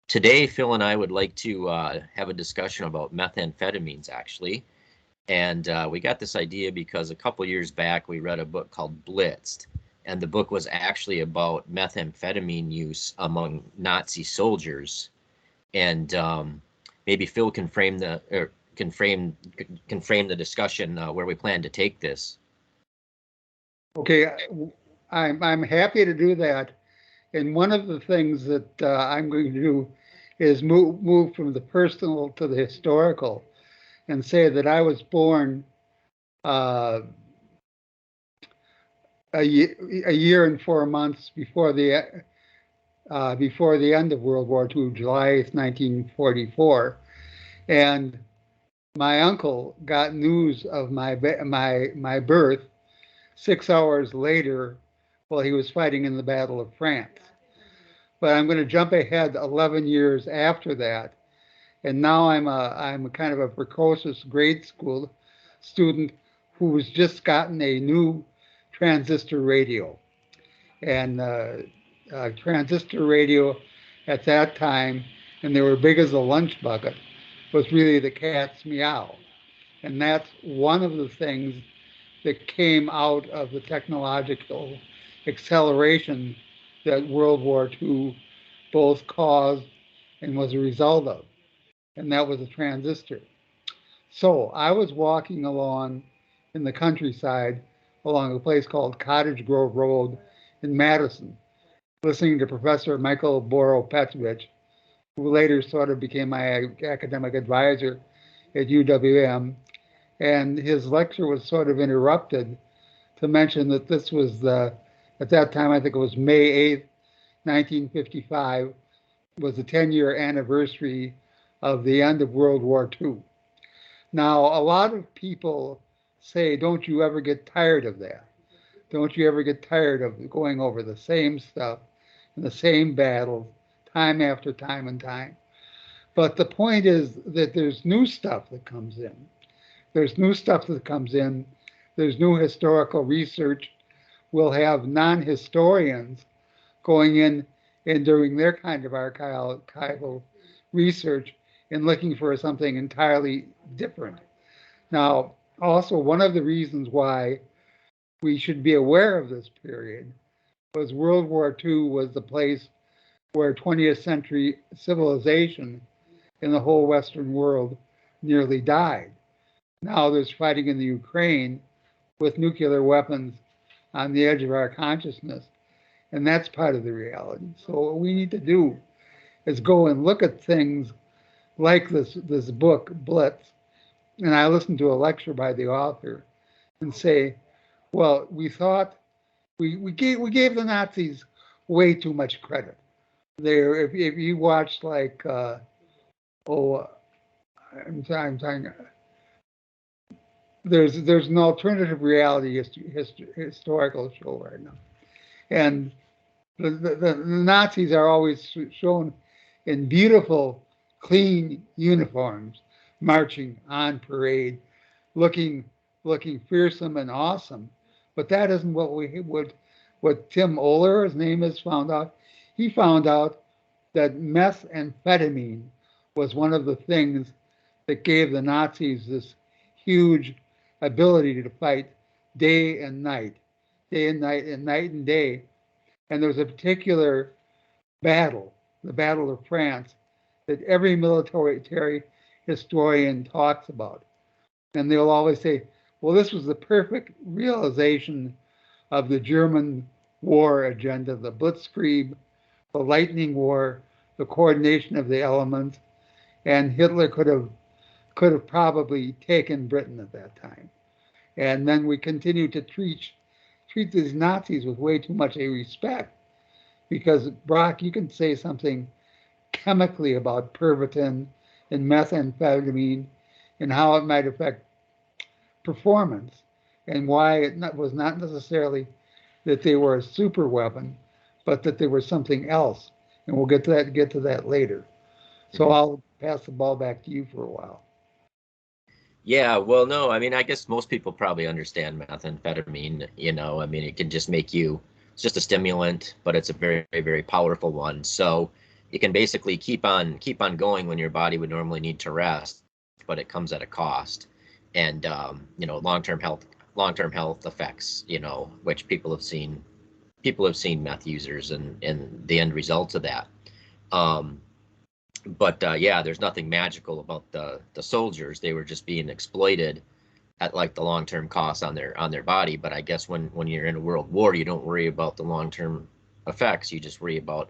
Today, Phil and I would like to have a discussion about methamphetamines, actually. And we got this idea because a couple years back we read a book called Blitzed, and the book was actually about methamphetamine use among Nazi soldiers. And maybe Phil can frame the or can frame the discussion where we plan to take this. Okay, I'm happy to do that. And one of the things that I'm going to do is move from the personal to the historical, and say that I was born uh, a year and 4 months before the end of World War II, July 1944, and my uncle got news of my birth 6 hours later while he was fighting in the Battle of France. But I'm going to jump ahead 11 years after that, and now I'm a kind of a precocious grade school student who's just gotten a new transistor radio, and transistor radio at that time, and they were big as a lunch bucket, was really the cat's meow. And that's one of the things that came out of the technological acceleration that World War II both caused and was a result of. And that was a transistor. So I was walking along in the countryside along a place called Cottage Grove Road in Madison, listening to Professor Michael Boro-Petrovich, who later sort of became my academic advisor at UWM. And his lecture was sort of interrupted to mention that this was at that time, I think it was May 8th, 1955, was the 10-year anniversary of the end of World War II. Now, a lot of people say, don't you ever get tired of that? Don't you ever get tired of going over the same stuff and the same battles time after time and time? But the point is that there's new stuff that comes in. There's new stuff that comes in. There's new historical research. We'll have non-historians going in and doing their kind of archival research and looking for something entirely different. Now, also, one of the reasons why we should be aware of this period was World War II was the place where 20th century civilization in the whole Western world nearly died. Now there's fighting in the Ukraine with nuclear weapons on the edge of our consciousness, and that's part of the reality. So what we need to do is go and look at things like this book, Blitz, and I listened to a lecture by the author and say, well, we thought we gave the Nazis way too much credit. There, if you watched like I'm talking. There's an alternative reality historical show right now, and the Nazis are always shown in beautiful, clean uniforms, marching on parade, looking fearsome and awesome. But that isn't what Tim Oler, his name is, found out. He found out that methamphetamine was one of the things that gave the Nazis this huge ability to fight day and night, day and night, and night and day. And there was a particular battle, the Battle of France, that every military historian talks about. And they'll always say, well, this was the perfect realization of the German war agenda, the Blitzkrieg, the lightning war, the coordination of the elements, and Hitler could have probably taken Britain at that time. And then we continue to treat these Nazis with way too much a respect, because Brock, you can say something chemically about Pervitin and methamphetamine and how it might affect performance, and why it was not necessarily that they were a super weapon, but that they were something else. And we'll get to that later. So I'll pass the ball back to you for a while. Yeah, well, no, I mean, I guess most people probably understand methamphetamine. I mean, it can just make you, it's just a stimulant, but it's a very, very powerful one. So you can basically keep on going when your body would normally need to rest, but it comes at a cost. And you know, long-term health effects, you know, which people have seen meth users and the end results of that. Um, but yeah, there's nothing magical about the soldiers. They were just being exploited at like the long-term costs on their body. But I guess when you're in a world war, you don't worry about the long-term effects. You just worry about,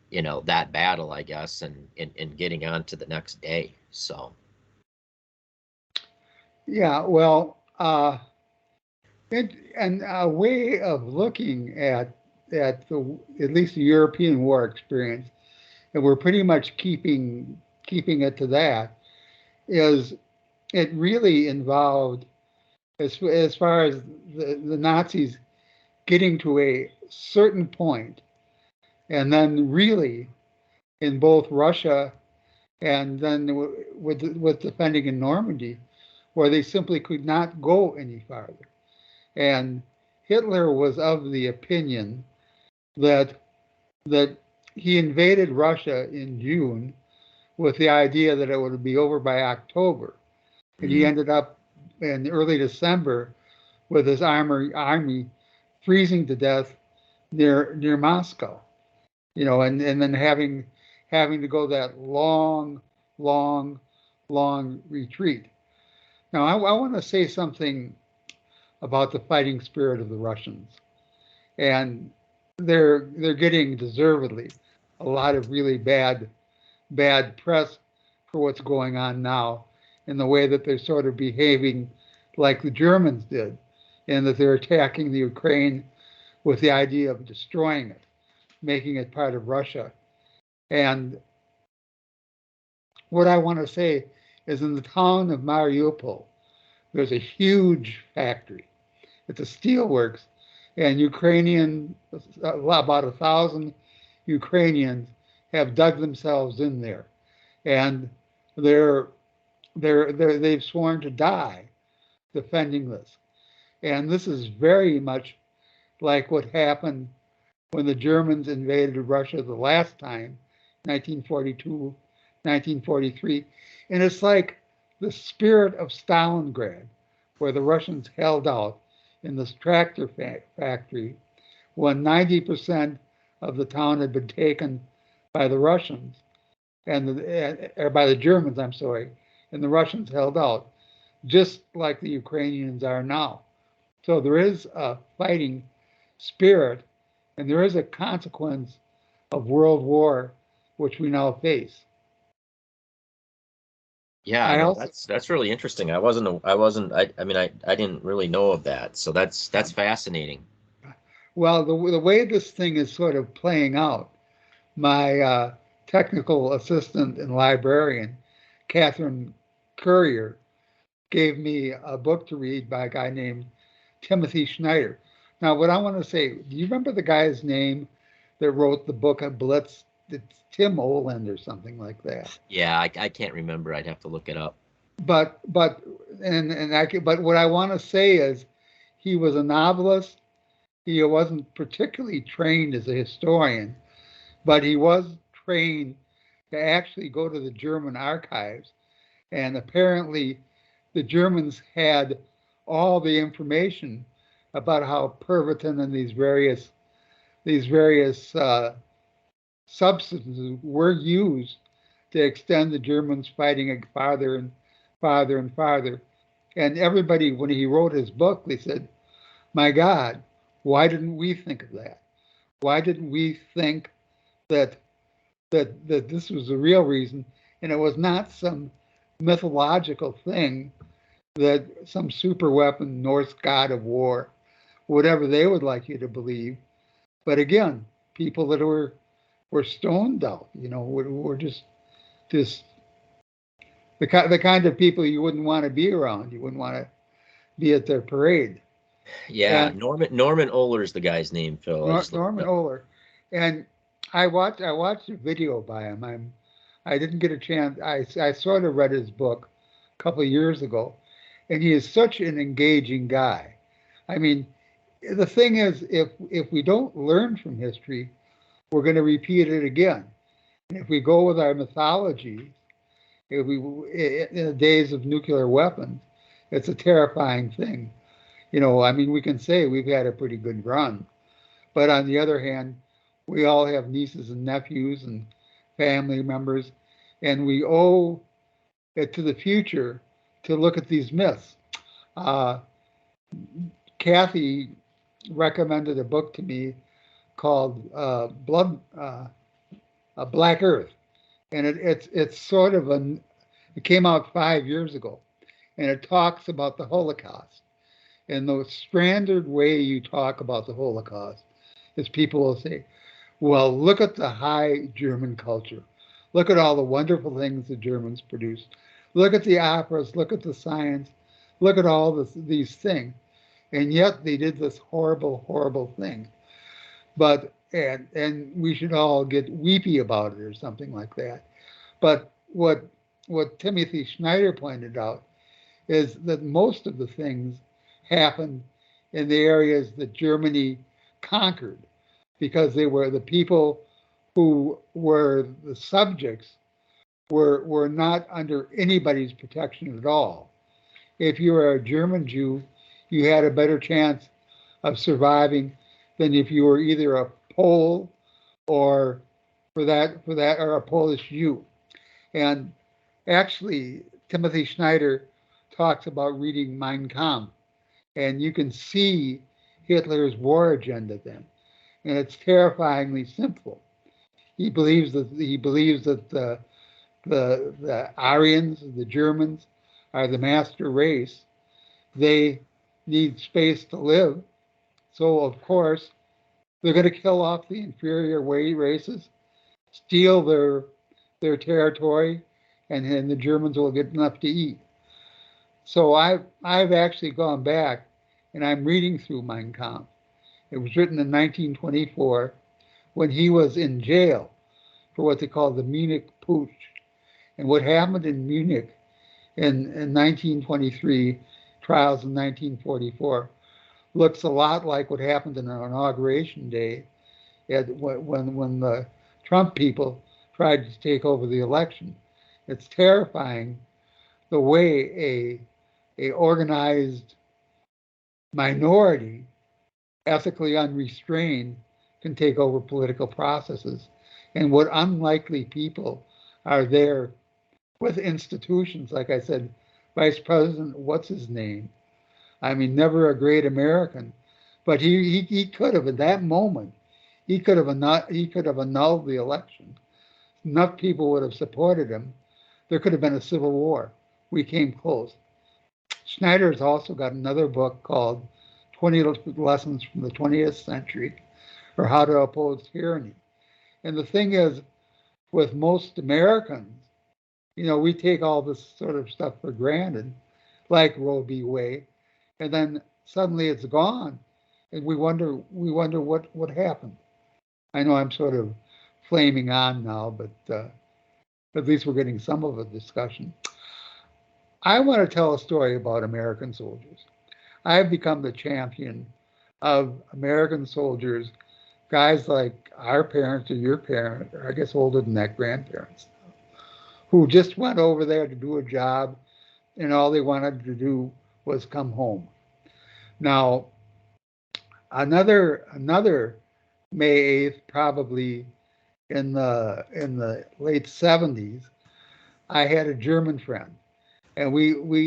you know, that battle, I guess, and getting on to the next day. So Yeah, well, and a way of looking at the at least the European war experience, and we're pretty much keeping it to that, is it really involved as far as the Nazis getting to a certain point, and then really in both Russia and then with defending in Normandy, where they simply could not go any farther. And Hitler was of the opinion that that he invaded Russia in June with the idea that it would be over by October, and he mm, ended up in early December with his army freezing to death near Moscow. You know, and then having to go that long, long retreat. Now, I want to say something about the fighting spirit of the Russians, and they're getting deservedly a lot of really bad press for what's going on now, in the way that they're sort of behaving like the Germans did, and that they're attacking the Ukraine with the idea of destroying it, making it part of Russia. And what I want to say is, in the town of Mariupol, there's a huge factory. It's a steelworks, and about 1,000 Ukrainians have dug themselves in there, and they're they've sworn to die defending this. And this is very much like what happened when the Germans invaded Russia the last time, 1942, 1943. And it's like the spirit of Stalingrad, where the Russians held out in this tractor factory when 90% of the town had been taken by the Russians or by the Germans, I'm sorry, and the Russians held out, just like the Ukrainians are now. So there is a fighting spirit, and there is a consequence of World War, which we now face. yeah, I no, also, that's really interesting. I mean, I didn't really know of that. So that's fascinating. well, the way this thing is sort of playing out, my technical assistant and librarian, Catherine Courier, gave me a book to read by a guy named Timothy Schneider. Now, what I want to say, do you remember the guy's name that wrote the book of Blitz? It's Tim Oland or something like that. Yeah, I can't remember. I'd have to look it up. But but what I want to say is, he was a novelist. He wasn't particularly trained as a historian, but he was trained to actually go to the German archives. And apparently, the Germans had all the information about how Pervitin and these various substances were used to extend the Germans fighting farther and farther and farther. And everybody, when he wrote his book, they said, "My God, why didn't we think of that? Why didn't we think that that this was the real reason, and it was not some mythological thing, that some super weapon, Norse god of war, whatever they would like you to believe." But again, people that were stoned out, were just the kind of people you wouldn't want to be around. You wouldn't want to be at their parade. Yeah, And Norman Ohler's the guy's name, Phil. I just looked it Norman up. Ohler, and I watched a video by him. I didn't get a chance. I sort of read his book a couple of years ago, and he is such an engaging guy. I mean, the thing is, if we don't learn from history, we're going to repeat it again. And if we go with our mythology, if we in the days of nuclear weapons, it's a terrifying thing. I mean, we can say we've had a pretty good run, but on the other hand, we all have nieces and nephews and family members, and we owe it to the future to look at these myths. Uh, Kathy recommended a book to me called Black Earth, and it's sort of it came out 5 years ago, and it talks about the Holocaust. And the standard way you talk about the Holocaust is people will say, well, look at the high German culture. Look at all the wonderful things the Germans produced. Look at the operas, look at the science, look at all these things. And yet they did this horrible, horrible thing. And we should all get weepy about it or something like that. But what Timothy Schneider pointed out is that most of the things happened in the areas that Germany conquered, because they were the people who were the subjects were not under anybody's protection at all. If you were a German Jew, you had a better chance of surviving than if you were either a Pole or for that or a Polish Jew. And actually, Timothy Schneider talks about reading Mein Kampf, and you can see Hitler's war agenda then, and it's terrifyingly simple. He believes that the Aryans, the Germans, are the master race. They need space to live, so of course they're going to kill off the inferior races, steal their territory, and then the Germans will get enough to eat. So I've actually gone back and I'm reading through Mein Kampf. It was written in 1924 when he was in jail for what they call the Munich Putsch. And what happened in Munich in 1923, trials in 1944, looks a lot like what happened in our inauguration day when the Trump people tried to take over the election. It's terrifying the way a organized minority, ethically unrestrained, can take over political processes, and what unlikely people are there with institutions. Like I said, Vice President, what's his name? I mean, never a great American, but he could have, at that moment, he could have annulled the election. Enough people would have supported him. There could have been a civil war. We came close. Schneider's also got another book called 20 Lessons from the 20th Century, or How to Oppose Tyranny. And the thing is, with most Americans, we take all this sort of stuff for granted, like Roe v. Wade, and then suddenly it's gone, and we wonder what happened. I know I'm sort of flaming on now, but at least we're getting some of a discussion. I want to tell a story about American soldiers. I've become the champion of American soldiers, guys like our parents or your parents, or I guess older than that, grandparents, who just went over there to do a job and all they wanted to do was come home. Now, another May 8th, probably in the late 70s, I had a German friend, and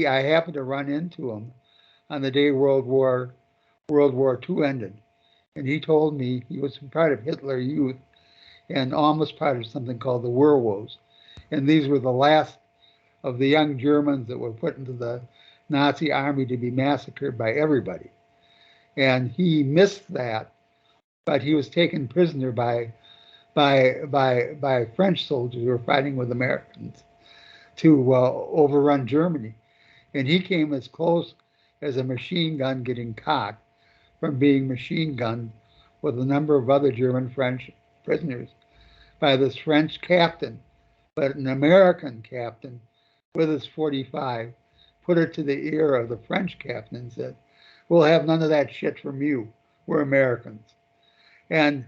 I happened to run into him on the day World War II ended, and he told me he was part of Hitler Youth and almost part of something called the Werwolves, and these were the last of the young Germans that were put into the Nazi army to be massacred by everybody. And he missed that, but he was taken prisoner by French soldiers who were fighting with Americans to overrun Germany. And he came as close as a machine gun getting cocked from being machine gunned with a number of other German French prisoners by this French captain, but an American captain with his 45 put it to the ear of the French captain and said, "We'll have none of that shit from you. We're Americans." And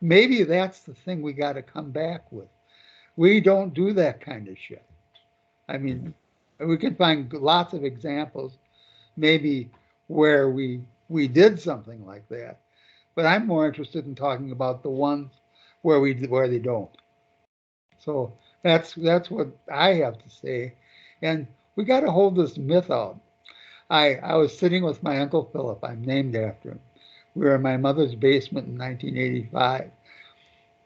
maybe that's the thing we got to come back with. We don't do that kind of shit. I mean, we can find lots of examples, maybe where we did something like that. But I'm more interested in talking about the ones where they don't. So that's what I have to say. And we got to hold this myth out. I was sitting with my uncle Philip. I'm named after him. We were in my mother's basement in 1985,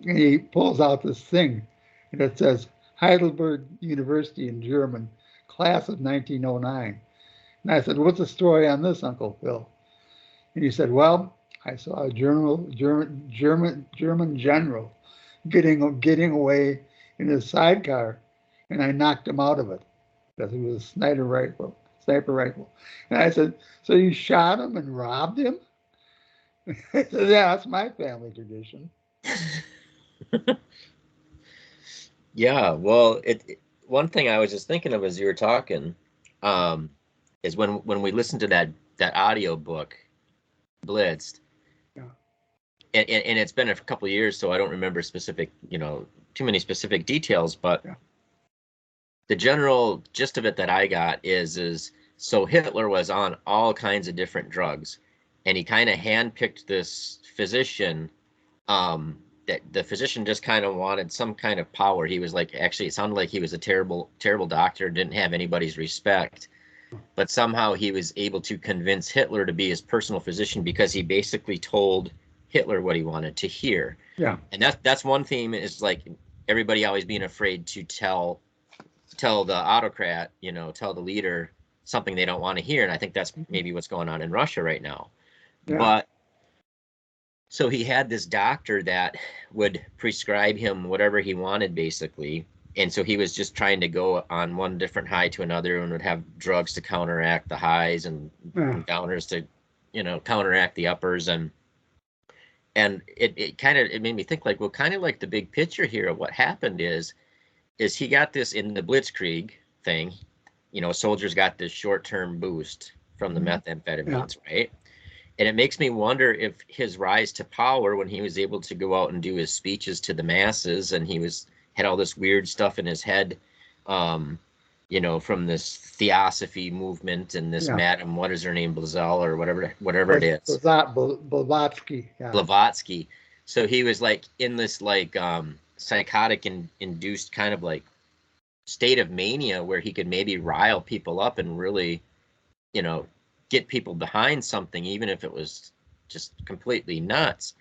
and he pulls out this thing, and it says Heidelberg University in German, class of 1909. And I said, "What's the story on this, Uncle Phil?" And he said, "Well, I saw a German general getting away in his sidecar, and I knocked him out of it because it was a sniper rifle." And I said, "So you shot him and robbed him?" I said, "Yeah, that's my family tradition." Yeah, well, one thing I was just thinking of as you were talking, is when we listened to that audio book, Blitzed, Yeah. and it's been a couple of years, so I don't remember too many specific details, but Yeah. the general gist of it that I got is so Hitler was on all kinds of different drugs, and he kind of handpicked this physician, that the physician just kind of wanted some kind of power. He was like, actually, it sounded like he was a terrible, terrible doctor, didn't have anybody's respect, but somehow he was able to convince Hitler to be his personal physician because he basically told Hitler what he wanted to hear. Yeah. And that's one theme, is like everybody always being afraid to tell the autocrat, tell the leader something they don't want to hear. And I think that's maybe what's going on in Russia right now. Yeah. But so he had this doctor that would prescribe him whatever he wanted, basically. And so he was just trying to go on one different high to another, and would have drugs to counteract the highs, and Yeah. downers to, counteract the uppers. And it made me think, like, well, kind of like the big picture here of what happened is he got this in the Blitzkrieg thing. Soldiers got this short-term boost from the Yeah. methamphetamines, right? And it makes me wonder if his rise to power, when he was able to go out and do his speeches to the masses, and had all this weird stuff in his head, from this theosophy movement, and this Yeah. Madam, what is her name, Blazell, or whatever it is, Blavatsky. Yeah. Blavatsky. So he was like in this like psychotic and induced kind of like state of mania, where he could maybe rile people up and really, get people behind something, even if it was just completely nuts.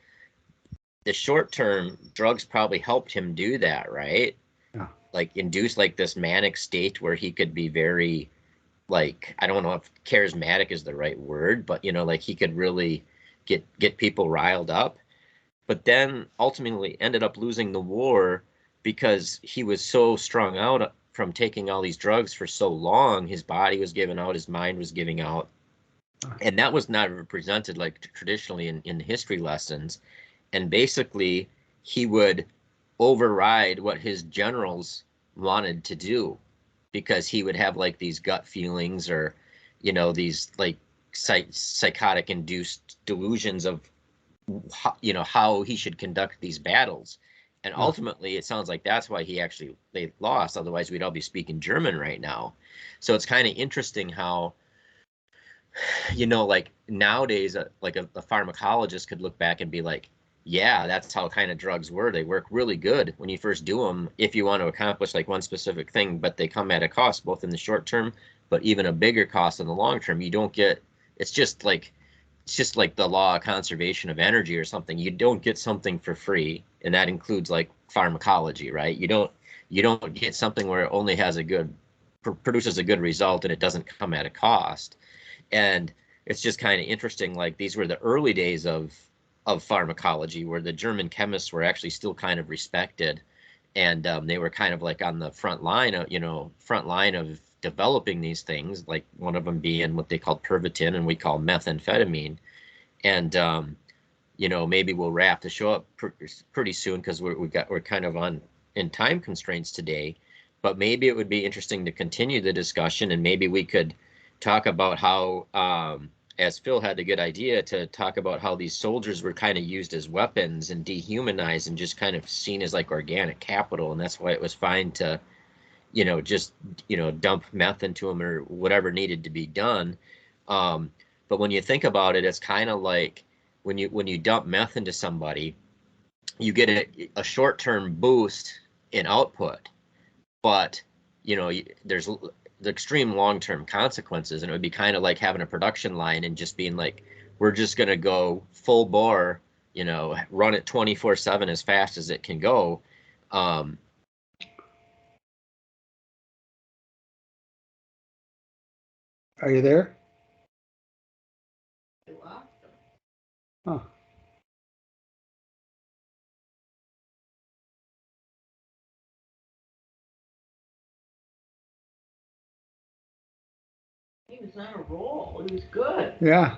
The short term drugs probably helped him do that, right? Yeah. Like induce like this manic state where he could be very, like, I don't know if charismatic is the right word, but like he could really get people riled up. But then ultimately ended up losing the war because he was so strung out from taking all these drugs for so long. His body was giving out, his mind was giving out, and that was not represented like traditionally in history lessons. And basically he would override what his generals wanted to do, because he would have like these gut feelings, or these like psychotic induced delusions of how he should conduct these battles. And Yeah. ultimately it sounds like that's why they lost, otherwise we'd all be speaking German right now. So it's kind of interesting how, like nowadays, like a pharmacologist could look back and be like, yeah, that's how kind of drugs were. They work really good when you first do them, if you want to accomplish like one specific thing, but they come at a cost, both in the short term, but even a bigger cost in the long term. You don't get, it's just like the law of conservation of energy or something. You don't get something for free, and that includes like pharmacology, right? You don't get something where it only has produces a good result, and it doesn't come at a cost. And it's just kind of interesting, like these were the early days of pharmacology, where the German chemists were actually still kind of respected, and they were kind of like on the front line of developing these things, like one of them being what they called Pervitin, and we call methamphetamine. And maybe we'll wrap the show up pretty soon, because we're kind of in time constraints today. But maybe it would be interesting to continue the discussion, and maybe we could talk about how as Phil had the good idea to talk about how these soldiers were kind of used as weapons and dehumanized and just kind of seen as like organic capital, and that's why it was fine to, just dump meth into them or whatever needed to be done. But when you think about it, it's kind of like when you dump meth into somebody, you get a short-term boost in output, but there's the extreme long-term consequences, and it would be kind of like having a production line and just being like, we're just going to go full bore, run it 24/7 as fast as it can go. um, Are you there? Huh. He was on a roll. He was good. Yeah.